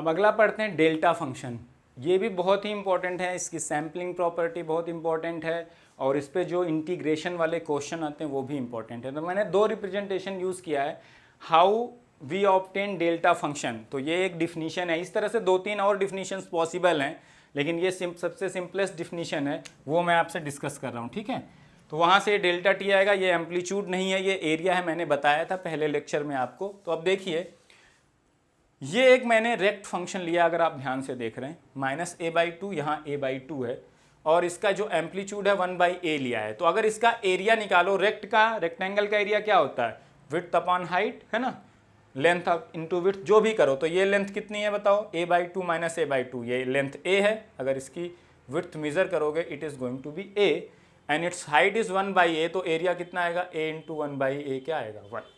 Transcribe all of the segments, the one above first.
अब अगला पढ़ते हैं डेल्टा फंक्शन। ये भी बहुत ही इंपॉर्टेंट है, इसकी सैम्पलिंग प्रॉपर्टी बहुत इंपॉर्टेंट है और इस पे जो इंटीग्रेशन वाले क्वेश्चन आते हैं वो भी इंपॉर्टेंट है। तो मैंने दो रिप्रेजेंटेशन यूज़ किया है, how we obtain delta function. तो ये एक डिफिनीशन है, इस तरह से दो तीन और डिफिनीशंस पॉसिबल हैं, लेकिन ये सबसे सिंपलेस्ट डिफिनीशन है, वो मैं आपसे डिस्कस कर रहा हूँ, ठीक है। तो वहाँ से डेल्टा टी आएगा, ये एम्पलीट्यूड नहीं है, ये एरिया है, मैंने बताया था पहले लेक्चर में आपको। तो अब देखिए, ये एक मैंने रेक्ट फंक्शन लिया, अगर आप ध्यान से देख रहे हैं, -a/2, यहाँ a/2 है, और इसका जो एम्पलीट्यूड है 1/a लिया है। तो अगर इसका एरिया निकालो, रेक्टेंगल का एरिया क्या होता है, विड्थ अपॉन हाइट, है ना, लेंथ इंटू विड्थ, जो भी करो। तो ये लेंथ कितनी है बताओ, a/2 - a/2, ये लेंथ a है। अगर इसकी विड्थ मेजर करोगे, it is going to be a and it's height is 1/a, तो एरिया कितना आएगा, a × 1/a, क्या आएगा, 1।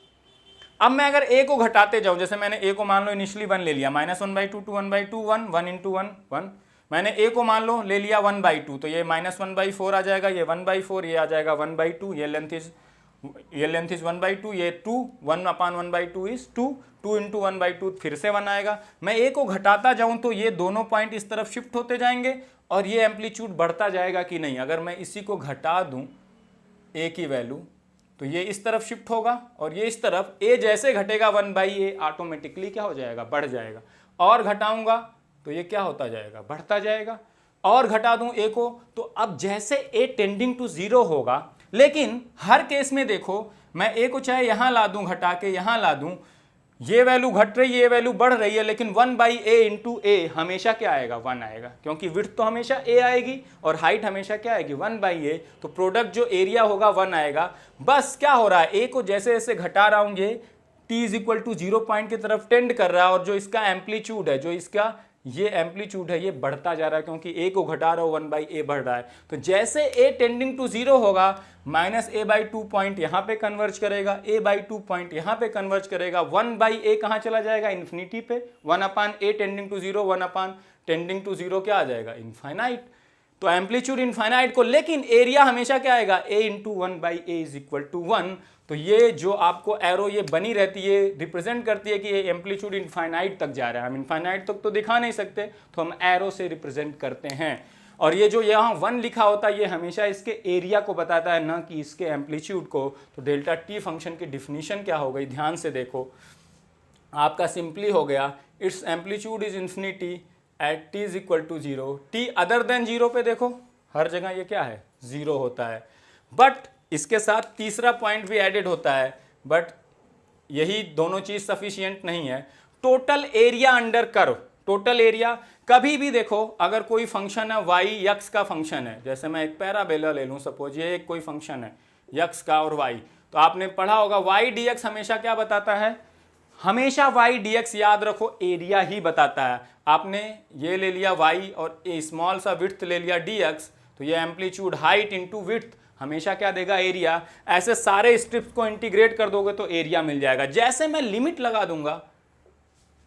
अब मैं अगर a को घटाते जाऊं, जैसे मैंने a को मान लो इनिशियली 1 ले लिया, -1/2 to 1/2, 1, 1 × 1, 1। मैंने a को मान लो ले लिया 1/2, तो ये -1/4 आ जाएगा, ये 1/4, ये आ जाएगा 1/2, ये लेंथ इज 1/2, ये 2, 1/1/2 इज 2, 2 × 1/2 फिर से 1 आएगा। मैं a को घटाता जाऊं तो ये दोनों पॉइंट इस तरफ शिफ्ट होते जाएंगे और ये एम्पलीट्यूड बढ़ता जाएगा कि नहीं। अगर मैं इसी को घटा दूं a की वैल्यू, तो ये इस तरफ शिफ्ट होगा और ये इस तरफ, a जैसे घटेगा 1/a ऑटोमेटिकली क्या हो जाएगा, बढ़ जाएगा। और घटाऊंगा तो ये क्या होता जाएगा, बढ़ता जाएगा। और घटा दूं a को, तो अब जैसे a टेंडिंग टू 0 होगा, लेकिन हर केस में देखो, मैं a को चाहे यहां ला दूं, घटा के यहां ला दूं, ये वैल्यू घट रही है, ये वैल्यू बढ़ रही है, लेकिन 1/a × a हमेशा क्या आएगा, 1 आएगा, क्योंकि विड्थ तो हमेशा a आएगी और हाइट हमेशा क्या आएगी, 1/a। तो प्रोडक्ट जो एरिया होगा 1 आएगा। बस क्या हो रहा है, a को जैसे जैसे घटा रहा हूं, ये t = 0 पॉइंट की तरफ टेंड कर रहा है, और जो इसका एम्पलीट्यूड है, जो इसका ये एम्पलीट्यूड है, ये बढ़ता जा रहा है, क्योंकि a को घटा रहा हूं, 1/a बढ़ रहा है। तो जैसे a टेंडिंग टू 0 होगा, -a/2 पॉइंट यहाँ पे कन्वर्ज करेगा, a/2 पॉइंट यहाँ पे कन्वर्ज करेगा, 1/a कहाँ चला जाएगा, इन्फिनिटी पे, 1/a tending to 0, 1 tending to 0 क्या आ जाएगा, इनफाइनाइट। तो एम्पलीट्यूड इनफाइनाइट को, लेकिन एरिया हमेशा क्या आएगा, a × 1/a = 1। तो ये जो आपको एरो ये बनी रहती है, रिप्रेजेंट करती है कि ये एम्पलीट्यूड इनफाइनाइट तक जा रहा है। हम इनफाइनाइट तक तो दिखा नहीं सकते, तो हम एरो से रिप्रेजेंट करते हैं। और ये जो यहाँ 1 लिखा होता है, ये हमेशा इसके एरिया को बताता है, ना कि इसके एम्पलीट्यूड को। तो डेल्टा टी फंक्शन की डिफिनीशन क्या हो गई, ध्यान से देखो, आपका सिंपली हो गया, it's amplitude is infinity at t = 0। t other than 0 पे देखो, हर जगह ये क्या है, 0 होता है। बट इसके साथ तीसरा पॉइंट भी एडेड होता है, बट यही दोनों चीज सफिशिएंट नहीं है। Total area under curve, total area कभी भी देखो, अगर कोई फंक्शन है y x का फंक्शन है, जैसे मैं एक पैराबोला ले लूं, सपोज ये एक कोई फंक्शन है x का और y, तो आपने पढ़ा होगा y dx हमेशा क्या बताता है, हमेशा y dx याद रखो एरिया ही बताता है। आपने ये ले लिया y और ए स्मॉल सा विड्थ ले लिया dx, तो ये एम्पलीट्यूड हाइट इंटू विड्थ हमेशा क्या देगा, एरिया। ऐसे सारे स्ट्रिप्स को इंटीग्रेट कर दोगे तो एरिया मिल जाएगा। जैसे मैं लिमिट लगा दूंगा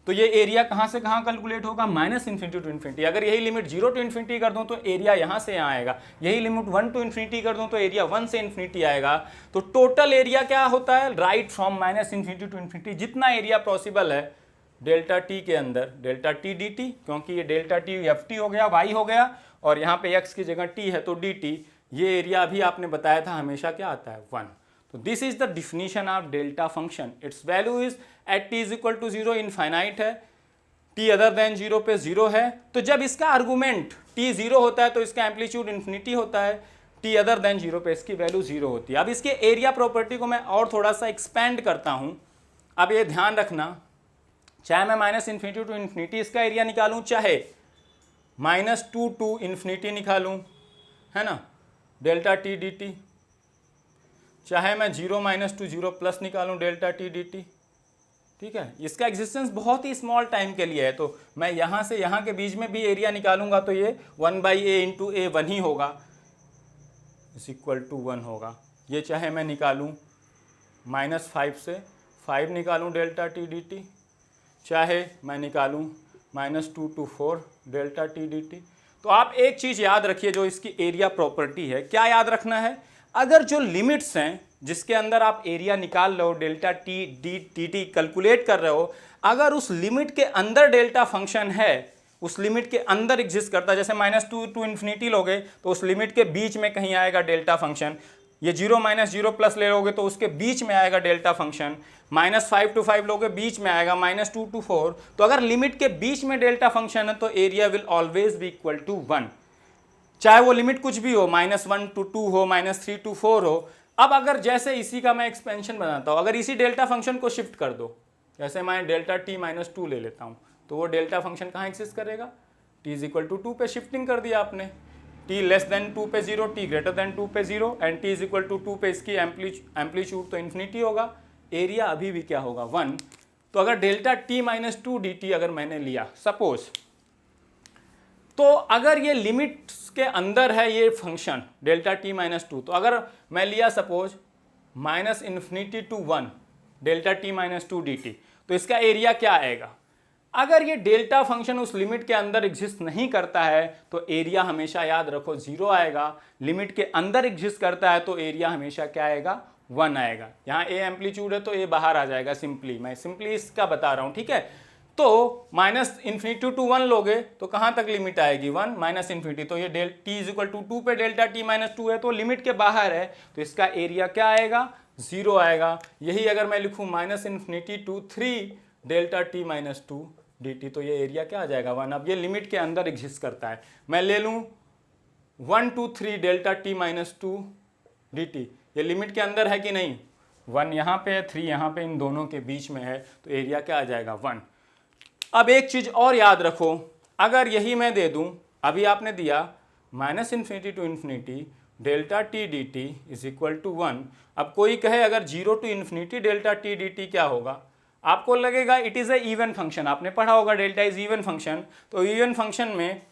तो ये एरिया कहां से कहां कैलकुलेट होगा, -∞ to ∞। अगर यही लिमिट 0 to ∞ कर दूं तो एरिया यहां से यहां आएगा, यही लिमिट 1 to ∞ कर दूं तो एरिया 1 से ∞ आएगा। तो टोटल एरिया क्या होता है, राइट फ्रॉम -∞ to ∞, जितना एरिया पॉसिबल है डेल्टा टी के अंदर, डेल्टा टी डी टी, क्योंकि ये डेल्टा टी एफ टी हो गया, वाई हो गया, और यहाँ पे एक्स की जगह टी है तो डी टी। ये एरिया अभी आपने बताया था हमेशा क्या आता है, 1। तो this is the definition of delta function. It's value is at t = 0 infinite है, t अदर देन 0 पे 0 है। तो जब इसका आर्गुमेंट t 0 होता है तो इसका एम्पलीट्यूड इन्फिनिटी होता है, t अदर देन 0 पे इसकी वैल्यू 0 होती है। अब इसके एरिया प्रॉपर्टी को मैं और थोड़ा सा एक्सपेंड करता हूं। अब ये ध्यान रखना, चाहे मैं -∞ to ∞ इसका एरिया निकालूं, चाहे -2 to ∞ निकालूं, है ना, डेल्टा टी डी टी, चाहे मैं 0 - to 0 + निकालूं, डेल्टा टी डी टी, ठीक है। इसका एग्जिस्टेंस बहुत ही स्मॉल टाइम के लिए है, तो मैं यहाँ से यहाँ के बीच में भी एरिया निकालूंगा तो ये 1/a × a 1 ही होगा, = 1 होगा। ये चाहे मैं निकालूं -5 से 5 निकालूं डेल्टा टी डी टी, चाहे मैं निकालूं -2 to 4 delta T D T. तो आप एक चीज़ याद रखिए, जो इसकी एरिया प्रॉपर्टी है, क्या याद रखना है, अगर जो लिमिट्स हैं जिसके अंदर आप एरिया निकाल रहे हो, delta T D T T calculate कर रहे हो, अगर उस लिमिट के अंदर डेल्टा फंक्शन है, उस लिमिट के अंदर एग्जिस्ट करता है, जैसे -2 टू इन्फिनिटी लोगे तो उस लिमिट के बीच में कहीं आएगा डेल्टा फंक्शन, ये 0 -0 प्लस ले लोगे तो उसके बीच में आएगा डेल्टा फंक्शन, -5 to 5 लोगे बीच में आएगा, -2 to 4, तो अगर लिमिट के बीच में डेल्टा फंक्शन है तो area will always be equal to 1, चाहे वो लिमिट कुछ भी हो, -1 to 2 हो, -3 to 4 हो। अब अगर जैसे इसी का मैं एक्सपेंशन बनाता हूँ, अगर इसी डेल्टा फंक्शन को शिफ्ट कर दो, जैसे मैं डेल्टा t -2 ले लेता हूँ, तो वो डेल्टा फंक्शन कहाँ एक्सिस्ट करेगा, t = 2 पे शिफ्टिंग कर दिया आपने, t < 2 पे 0, t < 2 पे 0 एंड t = 2 पे इसकी एम्पलीट्यूड तो इन्फिनिटी होगा, एरिया अभी भी क्या होगा 1। तो अगर डेल्टा t -2 dt अगर मैंने लिया सपोज, तो अगर ये लिमिट्स के अंदर है ये फंक्शन डेल्टा t -2, तो अगर मैं लिया suppose -∞ to 1 delta t -2 dt, तो इसका एरिया क्या आएगा। अगर ये डेल्टा फंक्शन उस लिमिट के अंदर एग्जिस्ट नहीं करता है तो एरिया हमेशा याद रखो 0 आएगा, लिमिट के अंदर एग्जिस्ट करता है तो एरिया हमेशा क्या आएगा 1 आएगा। यहाँ a एम्पलीट्यूड है तो a बाहर आ जाएगा, मैं सिंपली इसका बता रहा हूँ, ठीक है। तो -∞ to 1 लोगे तो कहाँ तक लिमिट आएगी 1, -∞, तो ये t = 2 पे डेल्टा t -2 है तो लिमिट के बाहर है, तो इसका एरिया क्या आएगा 0 आएगा। यही अगर मैं लिखूँ -∞ to 3 डेल्टा t -2 dt, तो ये एरिया क्या आ जाएगा 1। अब ये लिमिट के अंदर एग्जिस्ट करता है, मैं ले लूँ 1 to 3 डेल्टा t -2 dt, ये लिमिट के अंदर है कि नहीं, 1 यहाँ पे है, 3 यहाँ पे, इन दोनों के बीच में है, तो एरिया क्या आ जाएगा 1। अब एक चीज़ और याद रखो, अगर यही मैं दे दूँ, अभी आपने दिया -∞ to ∞ डेल्टा t dt = 1। अब कोई कहे अगर 0 to ∞ डेल्टा t dt क्या होगा, आपको लगेगा it is a even function, आपने पढ़ा होगा डेल्टा इज इवन फंक्शन। तो इवन फंक्शन में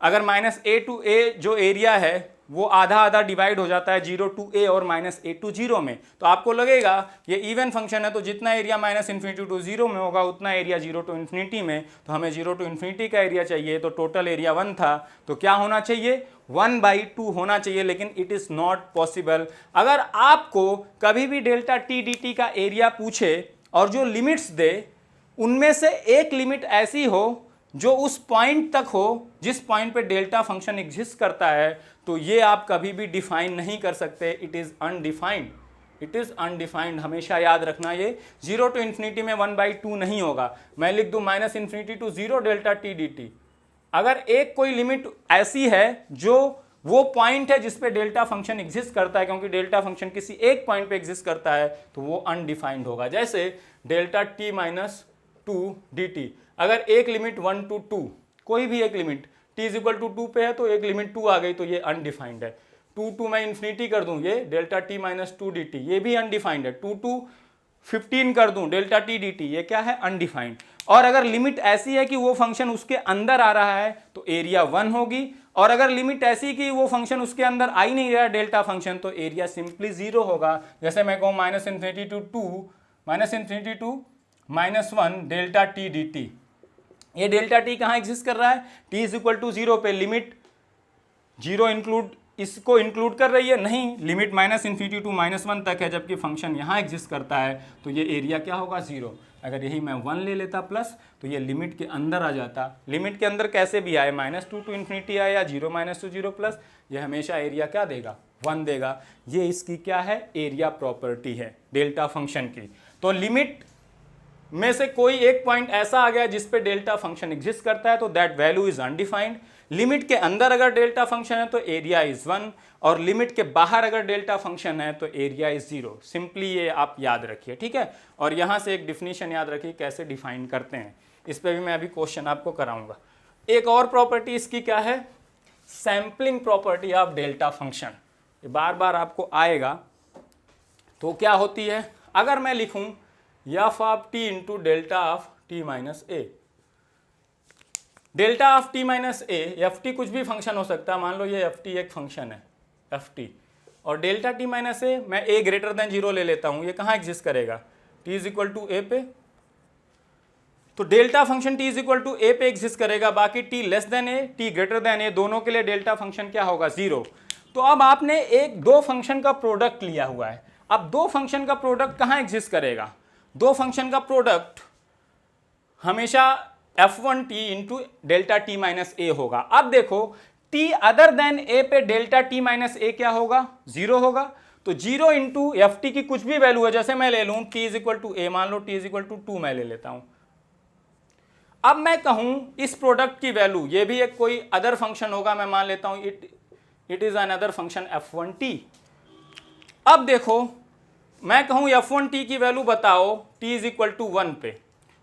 अगर -a to a जो एरिया है वो आधा आधा डिवाइड हो जाता है 0 to a और -a to 0 में, तो आपको लगेगा ये इवन फंक्शन है, तो जितना एरिया -∞ to 0 में होगा उतना एरिया 0 to ∞ में, तो हमें 0 to ∞ का एरिया चाहिए, तो टोटल एरिया 1 था, तो क्या होना चाहिए 1/2 होना चाहिए, लेकिन इट इज़ नॉट पॉसिबल। अगर आपको कभी भी डेल्टा t dt का एरिया पूछे और जो लिमिट्स दे उनमें से एक लिमिट ऐसी हो जो उस पॉइंट तक हो जिस पॉइंट पे डेल्टा फंक्शन एग्जिस्ट करता है, तो ये आप कभी भी डिफाइन नहीं कर सकते, it is undefined, it is undefined. हमेशा याद रखना ये 0 to ∞ में 1/2 नहीं होगा। मैं लिख दूँ -∞ to 0 डेल्टा t dt, अगर एक कोई लिमिट ऐसी है जो वो पॉइंट है जिस पे डेल्टा फंक्शन एग्जिस्ट करता है, क्योंकि डेल्टा फंक्शन किसी एक पॉइंट पे एग्जिस्ट करता है, तो वो अनडिफाइंड होगा। जैसे डेल्टा t -2 dt, अगर एक लिमिट 1 to 2, कोई भी एक लिमिट t = 2 पे है तो एक लिमिट 2 आ गई, तो ये अनडिफाइंड है। 2 to मैं इन्फिनिटी कर दूं, ये डेल्टा t -2 dt, ये भी अनडिफाइंड है। 2 to 15 कर दूं डेल्टा t dt, ये क्या है अनडिफाइंड। और अगर लिमिट ऐसी है कि वो फंक्शन उसके अंदर आ रहा है तो एरिया 1 होगी, और अगर लिमिट ऐसी कि वो फंक्शन उसके अंदर आ ही नहीं रहा डेल्टा फंक्शन, तो एरिया सिंपली 0 होगा। जैसे मैं कहूँ -∞ to 2 -∞ to -1 delta t dt, ये डेल्टा t कहाँ एग्जिस्ट कर रहा है, t = 0 पे, लिमिट 0 इंक्लूड इसको इंक्लूड कर रही है, नहीं, लिमिट -∞ to -1 तक है, जबकि फंक्शन यहाँ एग्जिस्ट करता है, तो ये एरिया क्या होगा 0। अगर यही मैं 1 ले लेता प्लस, तो ये लिमिट के अंदर आ जाता। लिमिट के अंदर कैसे भी आए, -2 to ∞ आए या 0 - 0 प्लस, ये हमेशा एरिया क्या देगा 1 देगा। ये इसकी क्या है एरिया प्रॉपर्टी है डेल्टा फंक्शन की। तो लिमिट में से कोई एक पॉइंट ऐसा आ गया जिस पे डेल्टा फंक्शन एग्जिस्ट करता है, तो that value is undefined. Limit के अंदर अगर डेल्टा फंक्शन है तो एरिया इज 1, और लिमिट के बाहर अगर डेल्टा फंक्शन है तो एरिया इज 0। सिंपली ये आप याद रखिए, ठीक है। और यहाँ से एक डिफिनीशन याद रखिए कैसे डिफाइन करते हैं, इस पर भी मैं अभी क्वेश्चन आपको कराऊंगा। एक और प्रॉपर्टी इसकी क्या है, sampling property of delta function, ये बार बार आपको आएगा। तो क्या होती है, अगर मैं लिखूं f of t into delta of t minus A, delta of t minus A, F T कुछ भी फंक्शन हो सकता है, मान लो ये एफ टी एक फंक्शन है एफ टी, और डेल्टा t माइनस ए मैं a > 0 ले लेता हूँ, ये कहाँ एग्जिस्ट करेगा t = a पे, तो डेल्टा फंक्शन t = a पे एग्जिस्ट करेगा, बाकी t a t a दोनों के लिए डेल्टा फंक्शन क्या होगा 0। तो अब आपने एक दो फंक्शन का प्रोडक्ट लिया हुआ है, अब दो फंक्शन का प्रोडक्ट कहाँ एग्जिस्ट करेगा, दो फंक्शन का प्रोडक्ट हमेशा f1t into delta T minus A होगा। अब देखो t अदर देन a पे डेल्टा टी माइनस ए क्या होगा, 0 होगा। तो 0 इंटू एफ टी की कुछ भी वैल्यू है, जैसे मैं ले लूं t इज इक्वल टू ए, मान लो t इज इक्वल टू 2 मैं ले लेता हूं। अब मैं कहूं इस प्रोडक्ट की वैल्यू, ये भी एक कोई अदर फंक्शन होगा, मैं मान लेता हूं it is another function f1t। अब देखो मैं कहूं f1t की वैल्यू बताओ t इज इक्वल टू 1 पे,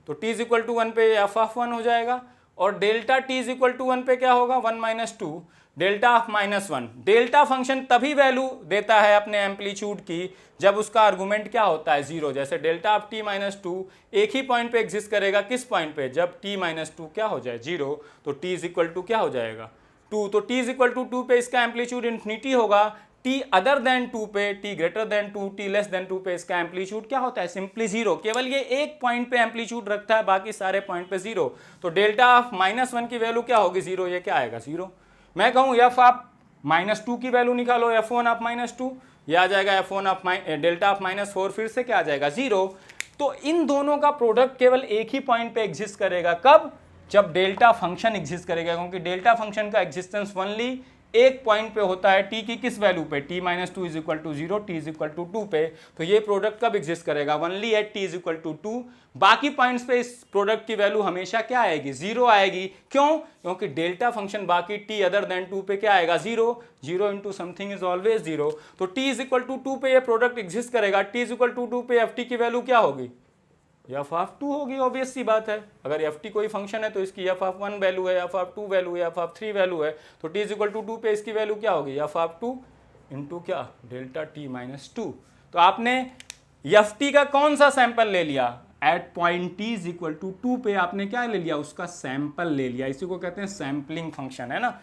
तो t इज इक्वल टू 1 पे f ऑफ 1 हो जाएगा, और delta t is equal to 1 पे क्या होगा, 1 minus 2 delta of minus 1। Delta function तभी वैल्यू देता है अपने एम्पलीट्यूड की जब उसका आर्गुमेंट क्या होता है, 0। जैसे डेल्टा ऑफ t माइनस 2 एक ही पॉइंट पे एग्जिस्ट करेगा, किस पॉइंट पे, जब t माइनस 2 क्या हो जाए, 0। तो t इज इक्वल टू क्या हो जाएगा, 2। तो t इज इक्वल टू 2 पे इसका एम्पलीट्यूड इन्फिनिटी होगा, t अदर देन 2 पे, t greater than 2, t less than 2 पे इसका एम्पलीट्यूड क्या होता है, सिंपली 0। केवल ये एक पॉइंट पे एम्पलीट्यूड रखता है, बाकी सारे पॉइंट पे 0। तो डेल्टा ऑफ माइनस 1 की वैल्यू क्या होगी, 0। ये क्या आएगा, 0। मैं कहूँ f आप माइनस 2 की वैल्यू निकालो, f1 ऑफ माइनस 2, ये आ जाएगा f1 of delta of minus 4, फिर से क्या आ जाएगा, 0। तो इन दोनों का प्रोडक्ट केवल एक ही पॉइंट पे एग्जिस्ट करेगा, कब, जब डेल्टा फंक्शन एग्जिस्ट करेगा, क्योंकि डेल्टा फंक्शन का एग्जिस्टेंस ओनली एक पॉइंट पे होता है, t की किस वैल्यू पे, t minus 2 is equal to 0, t is equal to 2 पे। तो ये प्रोडक्ट कब एग्जिस्ट करेगा, only at t is equal to 2। बाकी पॉइंट्स पे इस प्रोडक्ट की वैल्यू हमेशा क्या आएगी, 0 आएगी। क्यों, क्योंकि डेल्टा फंक्शन बाकी t अदर देन 2 पे क्या आएगा, 0। 0 इंटू समथिंग इज ऑलवेज 0। तो t इज इक्वल टू 2 पे ये प्रोडक्ट एग्जिस्ट करेगा, t इज इक्वल टू 2 पे एफ टी की वैल्यू क्या होगी, एफ ऑफ 2 होगी, ऑब्वियस सी बात है। अगर एफ टी कोई फंक्शन है तो इसकी एफ ऑफ 1 वैल्यू है, एफ ऑफ 2 वैल्यू है, एफ ऑफ 3 वैल्यू है। तो टी इज इक्वल टू 2 पे इसकी वैल्यू क्या होगी, एफ ऑफ 2 इंटू क्या, डेल्टा टी माइनस 2। तो आपने एफ टी का कौन सा सैंपल ले लिया, at point T is equal to 2 पे आपने क्या ले लिया, उसका सैंपल ले लिया। इसी को कहते हैं सैम्पलिंग फंक्शन, है ना।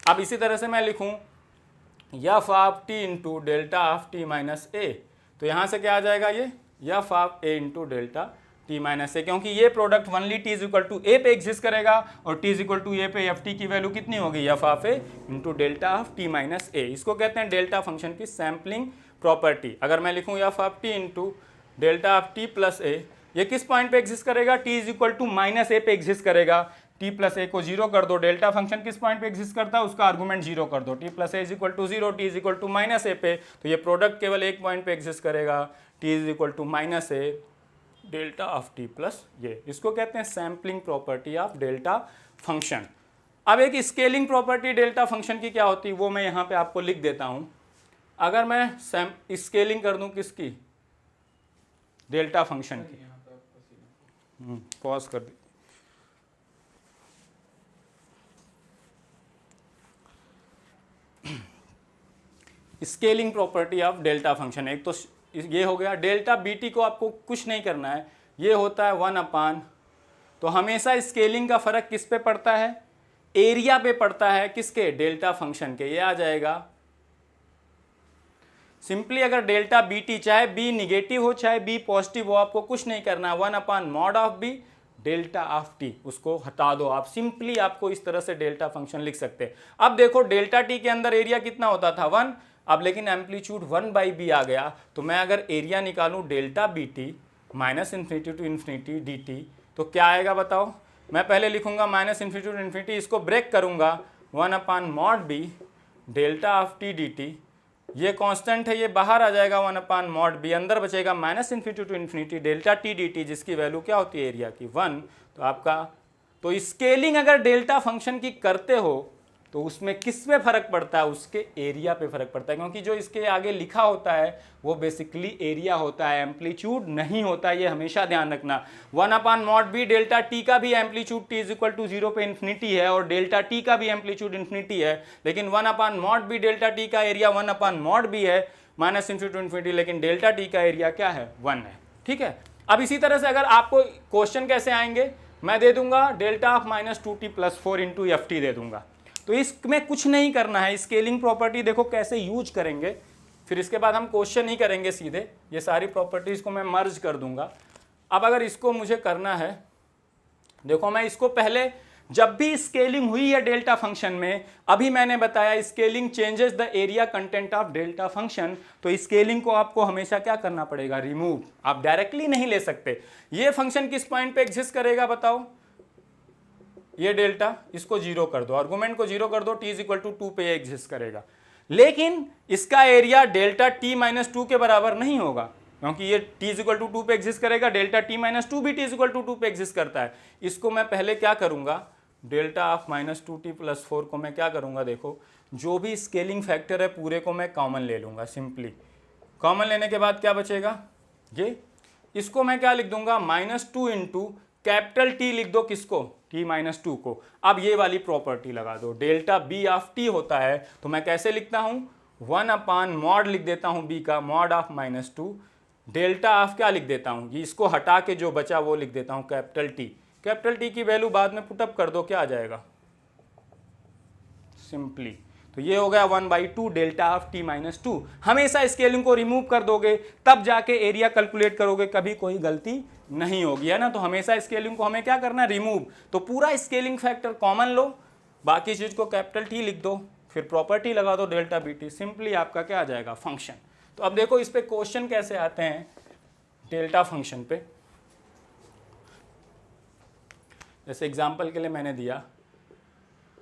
अब इसी तरह से मैं लिखूं F of T into delta of T minus A, तो यहाँ से क्या आ जाएगा, ये F of A into delta T minus A, क्योंकि ये product only T is equal to A पे एग्जिस्ट करेगा, और T is equal to A पे एफ टी की वैल्यू कितनी होगी, F of A into delta of T minus A. इसको कहते हैं डेल्टा फंक्शन की सैम्पलिंग प्रॉपर्टी। अगर मैं लिखूँ F of T into delta of T plus A, ये किस पॉइंट पे एग्जिस्ट करेगा, T is equal to minus A पे एग्जिस्ट करेगा। टी प्लस ए को 0 कर दो, डेल्टा फंक्शन किस पॉइंट पे एग्जिस्ट करता है, उसका आर्गुमेंट 0 कर दो, T plus A is equal to 0, T is equal to minus A पे। तो ये प्रोडक्ट केवल एक पॉइंट पे एग्जिस्ट करेगा, T is equal to minus A delta of T plus ये। इसको कहते हैं sampling property of delta function. अब एक स्केलिंग प्रॉपर्टी डेल्टा फंक्शन की क्या होती है, वो मैं यहाँ पे आपको लिख देता हूँ। अगर मैं स्केलिंग कर दूँ किसकी, डेल्टा फंक्शन की, पॉज कर दी। Scaling property of delta function, एक तो ये हो गया। डेल्टा बीटी को आपको कुछ नहीं करना है, ये होता है 1 अपान, तो हमेशा स्केलिंग का फर्क किस पे पड़ता है, एरिया पे पड़ता है, किसके, डेल्टा फंक्शन के। ये आ जाएगा सिंपली, अगर डेल्टा बीटी चाहे बी निगेटिव हो चाहे बी पॉजिटिव हो, आपको कुछ नहीं करना है, 1 upon mod of B delta of T, उसको हटा दो आप। सिंपली आपको इस तरह से डेल्टा फंक्शन लिख सकते हैं। अब देखो डेल्टा टी के अंदर एरिया कितना होता था, 1, अब लेकिन एम्पलीट्यूड 1/b आ गया, तो मैं अगर एरिया निकालूं delta B T minus infinity to infinity D T, तो क्या आएगा बताओ। मैं पहले लिखूंगा माइनस इन्फिनिटी टू इन्फिनिटी, इसको ब्रेक करूंगा, 1 upon mod B delta of T D T, ये कांस्टेंट है, ये बाहर आ जाएगा 1 अपान मॉड बी, अंदर बचेगा minus infinity to infinity delta T D T, जिसकी वैल्यू क्या होती है एरिया की, 1। तो आपका तो स्केलिंग अगर डेल्टा फंक्शन की करते हो तो उसमें किस पे फर्क पड़ता है, उसके एरिया पे फर्क पड़ता है, क्योंकि जो इसके आगे लिखा होता है वो बेसिकली एरिया होता है, एम्पलीट्यूड नहीं होता है, ये हमेशा ध्यान रखना। 1 upon mod B delta T का भी amplitude T is equal to 0 पे इन्फिनिटी है, और डेल्टा टी का भी एम्पलीट्यूड इन्फिनिटी है, लेकिन 1 upon mod B delta T का एरिया 1 अपान मॉड बी है माइनस इन्फिनिटी टू इन्फिनिटी, लेकिन डेल्टा टी का एरिया क्या है, 1 है। ठीक है। अब इसी तरह से अगर आपको क्वेश्चन कैसे आएंगे, मैं दे दूंगा delta of minus 2t plus 4 into F T दे दूंगा, तो इसमें कुछ नहीं करना है। स्केलिंग प्रॉपर्टी देखो कैसे यूज करेंगे, फिर इसके बाद हम क्वेश्चन ही करेंगे सीधे, ये सारी प्रॉपर्टीज को मैं मर्ज कर दूंगा। अब अगर इसको मुझे करना है, देखो मैं इसको पहले जब भी स्केलिंग हुई है डेल्टा फंक्शन में, अभी मैंने बताया scaling changes the area content of delta function, तो स्केलिंग को आपको हमेशा क्या करना पड़ेगा, रिमूव। आप डायरेक्टली नहीं ले सकते। ये फंक्शन किस पॉइंट पे एग्जिस्ट करेगा बताओ, ये डेल्टा, इसको जीरो कर दो, आर्गुमेंट को जीरो कर दो, t इज इक्वल टू 2 पे एग्जिस्ट करेगा। लेकिन इसका एरिया डेल्टा t माइनस 2 के बराबर नहीं होगा, क्योंकि ये t इज इक्वल टू 2 पे एग्जिस्ट करेगा, डेल्टा t माइनस 2 भी t इज इक्वल टू 2 पे एग्जिस्ट करता है। इसको मैं पहले क्या करूंगा, delta of minus 2t plus 4 को मैं क्या करूंगा, देखो जो भी स्केलिंग फैक्टर है पूरे को मैं कॉमन ले लूंगा। सिंपली कॉमन लेने के बाद क्या बचेगा, ये इसको मैं क्या लिख दूंगा, -2 इंटू कैपिटल T लिख दो, किसको, t माइनस 2 को। अब ये वाली प्रॉपर्टी लगा दो, डेल्टा b ऑफ t होता है, तो मैं कैसे लिखता हूं, 1 अपान मॉड लिख देता हूं b का, मॉड ऑफ -2, डेल्टा ऑफ क्या लिख देता हूं, ये इसको हटा के जो बचा वो लिख देता हूं कैपिटल T। कैपिटल T की वैल्यू बाद में पुटअप कर दो, क्या आ जाएगा, सिंपली, तो ये हो गया 1/2 डेल्टा ऑफ t माइनस 2। हमेशा स्केलिंग को रिमूव कर दोगे तब जाके एरिया कैलकुलेट करोगे, कभी कोई गलती नहीं होगी, है ना। तो हमेशा स्केलिंग को हमें क्या करना है, रिमूव। तो पूरा स्केलिंग फैक्टर कॉमन लो, बाकी चीज को कैपिटल T लिख दो, फिर प्रॉपर्टी लगा दो डेल्टा BT, सिंपली आपका क्या आ जाएगा, फंक्शन। तो अब देखो इस पे क्वेश्चन कैसे आते हैं डेल्टा फंक्शन पे। जैसे एग्जांपल के लिए मैंने दिया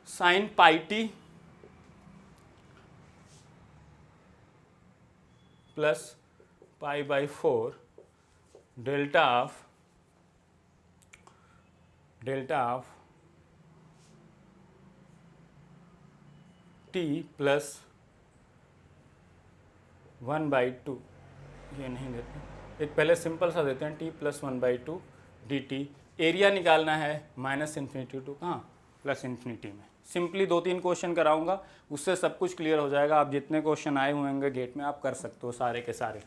sin pi t plus π/4 delta of t plus 1/2, ये नहीं देते, एक पहले सिंपल सा देते हैं, t प्लस 1/2 dt। एरिया निकालना है -इन्फिनिटी टू कहाँ, प्लस इन्फिनिटी में। सिंपली 2-3 क्वेश्चन कराऊंगा, उससे सब कुछ क्लियर हो जाएगा। आप जितने क्वेश्चन आए हुए होंगे गेट में आप कर सकते हो सारे के सारे।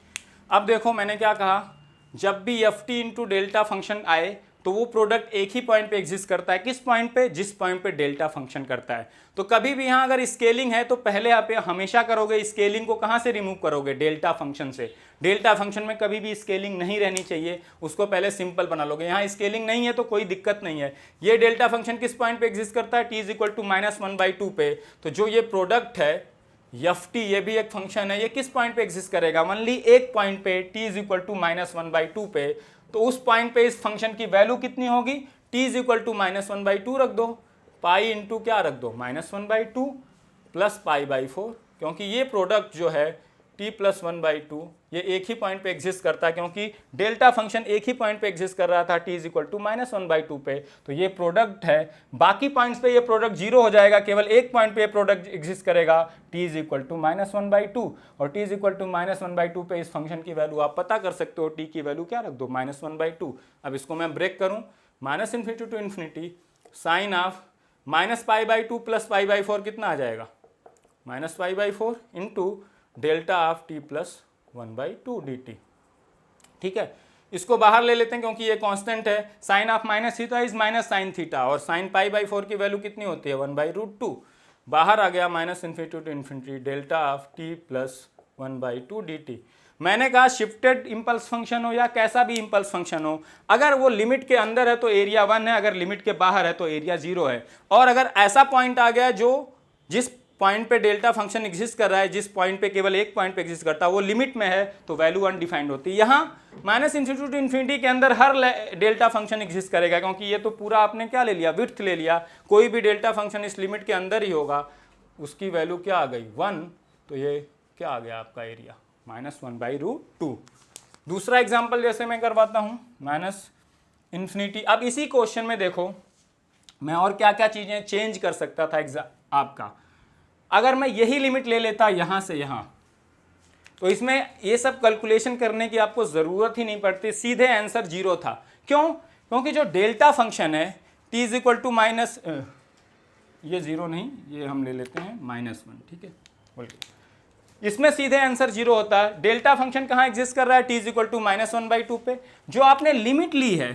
अब देखो मैंने क्या कहा, जब भी F T into delta function आए तो वो प्रोडक्ट एक ही पॉइंट पे एग्जिस्ट करता है, किस पॉइंट पे, जिस पॉइंट पे डेल्टा फंक्शन करता है। तो कभी भी यहाँ अगर स्केलिंग है तो पहले आप हमेशा करोगे स्केलिंग को कहाँ से रिमूव करोगे, डेल्टा फंक्शन से। डेल्टा फंक्शन में कभी भी स्केलिंग नहीं रहनी चाहिए, उसको पहले सिंपल बना लोगे। यहाँ स्केलिंग नहीं है तो कोई दिक्कत नहीं है। ये डेल्टा फंक्शन किस पॉइंट पे एग्जिस्ट करता है, t इज इक्वल टू -1/2 पे। तो जो ये प्रोडक्ट है एफ टी, ये भी एक फंक्शन है, ये किस पॉइंट पे एग्जिस्ट करेगा, ओनली एक पॉइंट पे, t इज इक्वल टू -1/2 पे। तो उस पॉइंट पे इस फंक्शन की वैल्यू कितनी होगी, t इज इक्वल टू -1/2 रख दो, पाई इंटू क्या रख दो, -1/2 प्लस π/4, क्योंकि ये प्रोडक्ट जो है t प्लस 1/2 ये एक ही पॉइंट पे एग्जिस्ट करता है, क्योंकि डेल्टा फंक्शन एक ही पॉइंट पे एग्जिस्ट कर रहा था t इज इक्वल टू -1/2 पे। तो ये प्रोडक्ट है, बाकी पॉइंट्स पे ये प्रोडक्ट जीरो हो जाएगा, केवल एक पॉइंट पे ये प्रोडक्ट एग्जिस्ट करेगा, t इज इक्वल टू -1/2। और t इज इक्वल टू -1/2 पे इस फंक्शन की वैल्यू आप पता कर सकते हो, t की वैल्यू क्या रख दो, -1/2। अब इसको मैं ब्रेक करूँ, -infinity to infinity sine of -π/2 plus π/4 कितना आ जाएगा, -π/4 into delta of t plus 1/2 dt। ठीक है, इसको बाहर ले लेते हैं क्योंकि ये कांस्टेंट है। Sine of minus theta is minus sine theta, और साइन π/4 की वैल्यू कितनी होती है, 1/√2। बाहर आ गया -इन्फिनिटी to infinity delta of t plus 1/2 dt। मैंने कहा शिफ्टेड इंपल्स फंक्शन हो या कैसा भी इंपल्स फंक्शन हो, अगर वो लिमिट के अंदर है तो एरिया 1 है, अगर लिमिट के बाहर है तो एरिया 0 है। और अगर ऐसा पॉइंट आ गया जो जिस पॉइंट पे डेल्टा फंक्शन एग्जिस्ट कर रहा है, जिस पॉइंट पे केवल एक पॉइंट पे एग्जिस्ट करता है, वो लिमिट में है तो वैल्यू अनडिफाइंड होती है। यहाँ -इन्फिनिटी टू इन्फिनिटी के अंदर हर डेल्टा फंक्शन एग्जिस्ट करेगा, क्योंकि ये तो पूरा आपने क्या ले लिया, विड्थ ले लिया। कोई भी डेल्टा फंक्शन इस लिमिट के अंदर ही होगा, उसकी वैल्यू क्या आ गई, 1। तो ये क्या आ गया आपका एरिया, -1/√2। दूसरा एग्जाम्पल जैसे मैं करवाता हूँ, -इन्फिनिटी। अब इसी क्वेश्चन में देखो मैं और क्या क्या चीज़ें चेंज कर सकता था आपका। अगर मैं यही लिमिट ले लेता यहाँ से यहाँ, तो इसमें ये सब कैलकुलेशन करने की आपको ज़रूरत ही नहीं पड़ती, सीधे आंसर 0 था। क्यों, क्योंकि जो डेल्टा फंक्शन है t इज इक्वल टू ये 0 नहीं, ये हम ले लेते हैं -1, ठीक है, बोलिए। इसमें सीधे आंसर 0 होता है। डेल्टा फंक्शन कहाँ एग्जिस्ट कर रहा है, t इज इक्वल टू -1/2 पे। जो आपने लिमिट ली है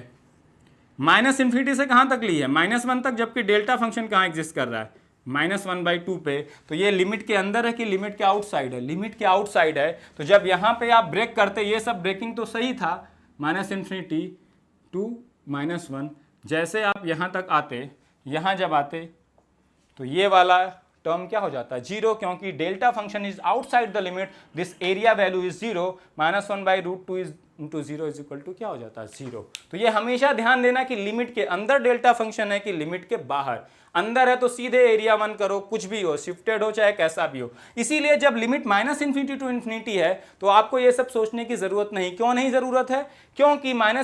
-इन्फिनिटी से कहाँ तक ली है, -1 तक, जबकि डेल्टा फंक्शन कहाँ एग्जिस्ट कर रहा है, -1/2 पे। तो ये लिमिट के अंदर है कि लिमिट के आउटसाइड है, लिमिट के आउटसाइड है। तो जब यहाँ पे आप ब्रेक करते, ये सब ब्रेकिंग तो सही था, -इन्फिनिटी टू -1, जैसे आप यहाँ तक आते यहाँ जब आते तो ये वाला टर्म क्या हो जाता है, जीरो, क्योंकि delta function is outside the limit, this area value is zero, -1/√2 इज into zero is equal to क्या हो जाता है, जीरो। तो ये हमेशा ध्यान देना कि लिमिट के अंदर डेल्टा फंक्शन है कि लिमिट के बाहर। अंदर है तो सीधे एरिया 1 करो, कुछ भी हो, शिफ्टेड हो चाहे कैसा भी हो। इसीलिए जब लिमिट -∞ टू इन्फिनिटी है तो आपको ये सब सोचने की जरूरत नहीं। क्यों नहीं जरूरत है? क्योंकि -∞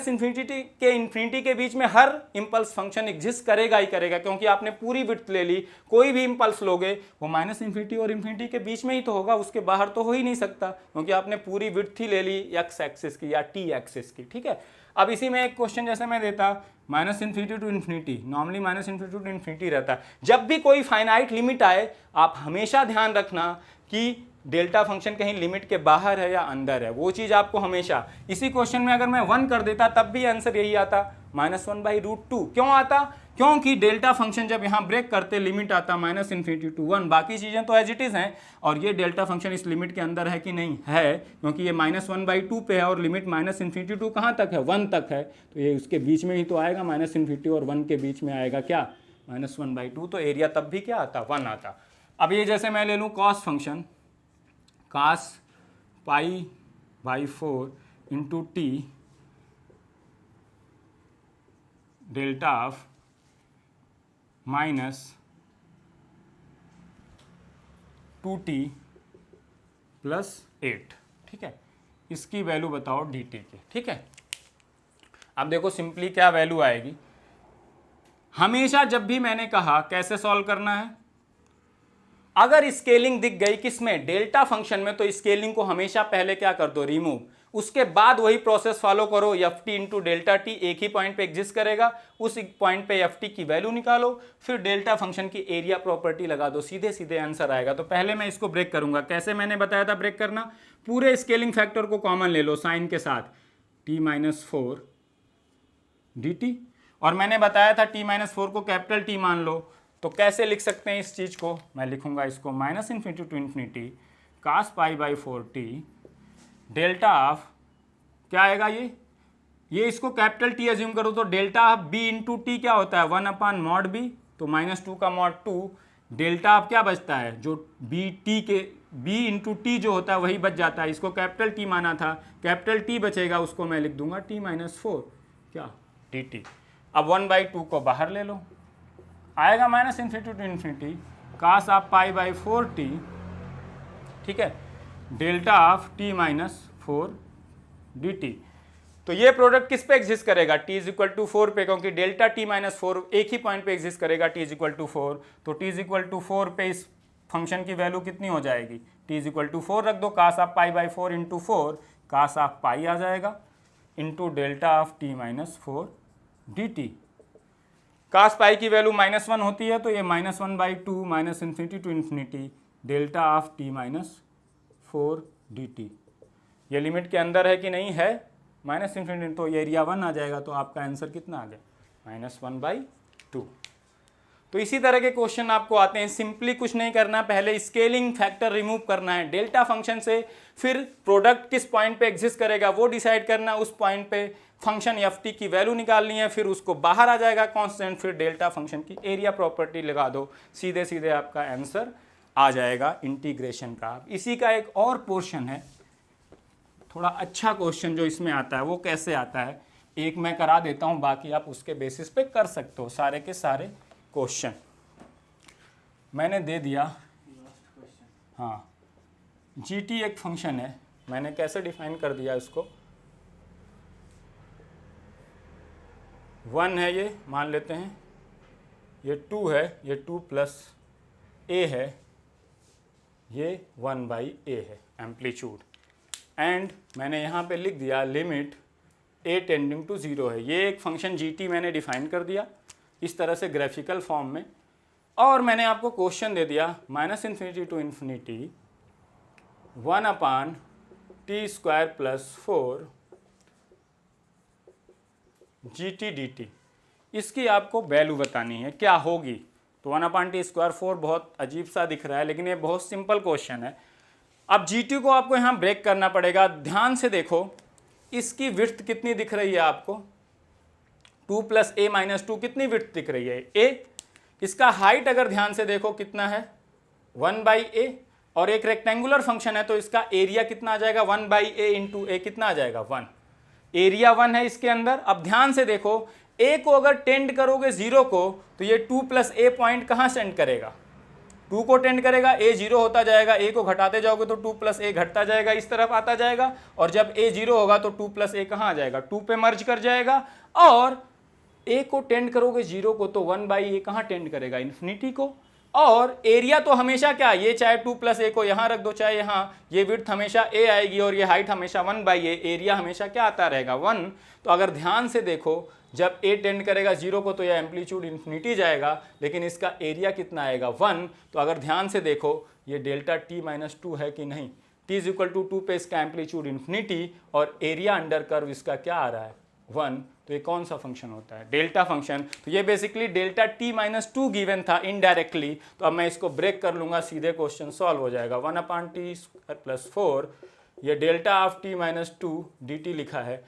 के इन्फिनिटी के बीच में हर इंपल्स फंक्शन एग्जिस्ट करेगा ही करेगा, क्योंकि आपने पूरी विड्थ ले ली। कोई भी इंपल्स लोगे वो -∞ और इन्फिनिटी के बीच में ही तो होगा, उसके बाहर तो हो ही नहीं सकता, क्योंकि आपने पूरी विड्थ ही ले ली एक्स एक्सिस की या टी एक्सिस की। ठीक है, अब इसी में एक क्वेश्चन जैसे मैं देता -∞ to infinity, normally -∞ to infinity रहता है। जब भी कोई फाइनाइट लिमिट आए आप हमेशा ध्यान रखना कि डेल्टा फंक्शन कहीं लिमिट के बाहर है या अंदर है, वो चीज आपको हमेशा। इसी क्वेश्चन में अगर मैं 1 कर देता तब भी आंसर यही आता, -1/√2। क्यों आता? क्योंकि डेल्टा फंक्शन जब यहाँ ब्रेक करते लिमिट आता -∞ टू 1, बाकी चीजें तो एज इट इज हैं, और ये डेल्टा फंक्शन इस लिमिट के अंदर है कि नहीं है, क्योंकि ये -1/2 पे है और लिमिट -∞ टू कहाँ तक है, 1 तक है, तो ये उसके बीच में ही तो आएगा, -∞ और 1 के बीच में आएगा क्या, -1/2, तो एरिया तब भी क्या आता, 1 आता। अब ये जैसे मैं ले लूँ cos function, cos π/4 into T delta of -2t + 8। ठीक है, इसकी वैल्यू बताओ dt की। ठीक है, अब देखो सिंपली क्या वैल्यू आएगी। हमेशा जब भी मैंने कहा कैसे सॉल्व करना है, अगर स्केलिंग दिख गई किसमें, डेल्टा फंक्शन में, तो स्केलिंग को हमेशा पहले क्या कर दो, रिमूव। उसके बाद वही प्रोसेस फॉलो करो, F T into delta T एक ही पॉइंट पे एग्जिस्ट करेगा, उस पॉइंट पे एफ टी की वैल्यू निकालो, फिर डेल्टा फंक्शन की एरिया प्रॉपर्टी लगा दो, सीधे सीधे आंसर आएगा। तो पहले मैं इसको ब्रेक करूंगा, कैसे मैंने बताया था ब्रेक करना, पूरे स्केलिंग फैक्टर को कॉमन ले लो साइन के साथ, t-4 dt, और मैंने बताया था t-4 को कैपिटल टी मान लो। तो कैसे लिख सकते हैं इस चीज को, मैं लिखूंगा इसको -∞ to infinity cos π/4t delta of क्या आएगा, ये इसको कैपिटल टी एज्यूम करो तो delta of b into T क्या होता है, 1/mod b, तो -2 का mod 2, डेल्टा ऑफ क्या बचता है, जो b इंटू टी जो होता है वही बच जाता है, इसको कैपिटल टी माना था, कैपिटल टी बचेगा, उसको मैं लिख दूंगा t-4 क्या dt। अब 1/2 को बाहर ले लो, आएगा -∞ to infinity cos of π/4t, ठीक है, डेल्टा ऑफ t-4 dt। तो ये प्रोडक्ट किस पे एग्जिस्ट करेगा, t=4 पे, क्योंकि डेल्टा t-4 एक ही पॉइंट पे एग्जिस्ट करेगा t=4, तो t=4 पे इस फंक्शन की वैल्यू कितनी हो जाएगी, t=4 रख दो, cos of π/4 into 4 cos of pi आ जाएगा, into delta of t-4 dt। cos pi की वैल्यू -1 होती है, तो ये -1/2 -∞ to infinity delta of t-4 dt। ये लिमिट के अंदर है कि नहीं है, -∞, तो ये एरिया 1 आ जाएगा, तो आपका आंसर कितना आ गया, -1/2। तो इसी तरह के क्वेश्चन आपको आते हैं, सिंपली कुछ नहीं करना, पहले स्केलिंग फैक्टर रिमूव करना है डेल्टा फंक्शन से, फिर प्रोडक्ट किस पॉइंट पे एग्जिस्ट करेगा वो डिसाइड करना, उस पॉइंट पे फंक्शन एफ टी की वैल्यू निकालनी है, फिर उसको बाहर आ जाएगा कांस्टेंट, फिर डेल्टा फंक्शन की एरिया प्रॉपर्टी लगा दो, सीधे सीधे आपका आंसर आ जाएगा इंटीग्रेशन का। इसी का एक और पोर्शन है, थोड़ा अच्छा क्वेश्चन जो इसमें आता है वो कैसे आता है, एक मैं करा देता हूँ, बाकी आप उसके बेसिस पे कर सकते हो सारे के सारे क्वेश्चन मैंने दे दिया। हाँ, जी टी एक फंक्शन है, मैंने कैसे डिफाइन कर दिया इसको, 1 है ये मान लेते हैं, ये 2 है, ये 2 प्लस a है, ये 1/a है एम्पलीट्यूड, एंड मैंने यहाँ पे लिख दिया लिमिट a टेंडिंग टू 0 है। ये एक फंक्शन जी टी मैंने डिफाइन कर दिया इस तरह से ग्राफिकल फॉर्म में, और मैंने आपको क्वेश्चन दे दिया -∞ to infinity 1/t² + 4 gt dt, इसकी आपको वैल्यू बतानी है क्या होगी। तो 1/t² 4 बहुत अजीब सा दिख रहा है, लेकिन ये बहुत सिंपल क्वेश्चन है। अब gt को आपको यहाँ ब्रेक करना पड़ेगा, ध्यान से देखो इसकी विड्थ कितनी दिख रही है आपको, 2 + a - 2 कितनी विड्थ दिख रही है, a, इसका हाइट अगर ध्यान से देखो कितना है 1/a, और एक रेक्टेंगुलर फंक्शन है तो इसका एरिया कितना आ जाएगा 1/a इंटू ए, कितना आ जाएगा 1, एरिया 1 है इसके अंदर। अब ध्यान से देखो a को अगर टेंड करोगे 0 को तो ये 2 + a पॉइंट कहाँ सेंड करेगा, 2 को टेंड करेगा, a 0 होता जाएगा, a को घटाते जाओगे तो 2 + a घटता जाएगा, इस तरफ आता जाएगा, और जब a 0 होगा तो 2 + a कहाँ आ जाएगा, 2 पे मर्ज कर जाएगा, और a को टेंड करोगे 0 को तो 1/a कहाँ टेंड करेगा, इन्फिनिटी को। और एरिया तो हमेशा क्या, ये चाहे 2 + a को यहाँ रख दो चाहे यहाँ, ये विड्थ हमेशा a आएगी और ये हाइट हमेशा 1/a, एरिया हमेशा क्या आता रहेगा 1। तो अगर ध्यान से देखो जब a टेंड करेगा 0 को तो यह एम्पलीट्यूड इन्फिनिटी जाएगा, लेकिन इसका एरिया कितना आएगा 1। तो अगर ध्यान से देखो ये डेल्टा t - 2 है कि नहीं, t = 2 पे इसका एम्पलीट्यूड इन्फिनिटी और एरिया अंडर कर्व इसका क्या आ रहा है 1, तो ये कौन सा फंक्शन होता है, डेल्टा फंक्शन। तो ये बेसिकली डेल्टा t - 2 गिवन था इनडायरेक्टली, तो अब मैं इसको ब्रेक कर लूंगा, सीधे क्वेश्चन सॉल्व हो जाएगा। 1/t² + 4, ये डेल्टा ऑफ t - 2 dt लिखा है।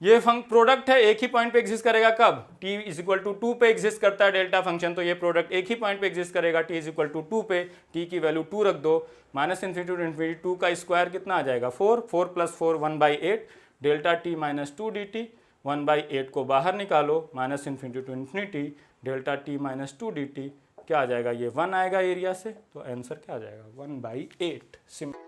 ये प्रोडक्ट है, एक ही पॉइंट पे एग्जिस्ट करेगा, कब t = 2 पे एग्जिस्ट करता है डेल्टा फंक्शन, तो ये प्रोडक्ट एक ही पॉइंट पे एग्जिस्ट करेगा, t = 2 पे, t की वैल्यू 2 रख दो, -∞ to ∞, 2 का स्क्वायर कितना आ जाएगा 4, 4 + 4 1/8, डेल्टा t - 2 dt, 1/8 को बाहर निकालो, -∞ to ∞, डेल्टा t - 2 dt क्या आ जाएगा, ये 1 आएगा एरिया से, तो आंसर क्या आ जाएगा 1/8 सिंपल।